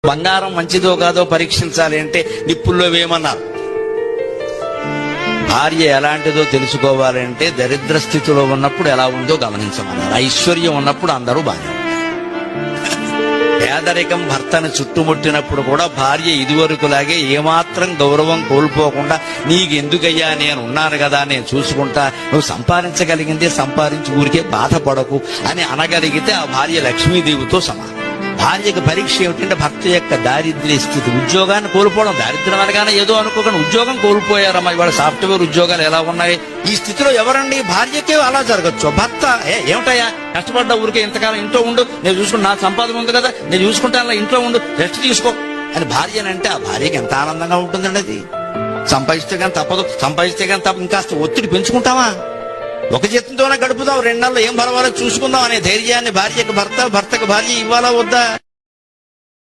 బంగారం మంచిదో కాదో పరీక్షించాలి అంటే నిప్పుల్లో వేయమన్నారు. భార్య ఎలాంటిదో తెలుసుకోవాలంటే దరిద్ర స్థితిలో ఉన్నప్పుడు ఎలా ఉందో గమనించమన్నారు. ఐశ్వర్యం ఉన్నప్పుడు అందరూ బాగా. పేదరికం భర్తను చుట్టుముట్టినప్పుడు కూడా భార్య ఇదివరకులాగే ఏమాత్రం గౌరవం కోల్పోకుండా నీకెందుకయ్యా నేను ఉన్నాను కదా, నేను చూసుకుంటా, నువ్వు సంపాదించగలిగిందే సంపాదించి ఊరికే బాధపడకు అని అనగలిగితే ఆ భార్య లక్ష్మీదేవితో సమానం. భార్యకు పరీక్ష ఏమిటంటే భర్త యొక్క దారిద్ర్య స్థితి. ఉద్యోగాన్ని కోల్పోవడం దారిద్ర్యం అనగానే ఏదో అనుకోకుండా ఉద్యోగం కోల్పోయారమ్మా. ఇవాళ సాఫ్ట్వేర్ ఉద్యోగాలు ఎలా ఉన్నాయి? ఈ స్థితిలో ఎవరండి? భార్యకే అలా జరగచ్చు. భర్త ఏమిటయ్యా కష్టపడ్డ ఊరికే ఇంతకాలం ఇంట్లో ఉండు, నేను చూసుకుంటా, నా సంపాదన ఉంది కదా, నేను చూసుకుంటాను, ఇంట్లో ఉండు, రెస్ట్ తీసుకో అని భార్యనంటే ఆ భార్యకి ఎంత ఆనందంగా ఉంటుందండి. అది సంపాదిస్తే కానీ తప్పదు, సంపాదిస్తే కానీ తప్ప ఇంకాస్త ఒత్తిడి పెంచుకుంటావా? ఒక జీతంతోనే గడుపుదాం, 2 నెలలు ఏం పర్వాలేదు చూసుకుందాం అనే ధైర్యాన్ని భార్యకు భర్త, భర్తకు భార్య ఇవ్వాలా వద్దా?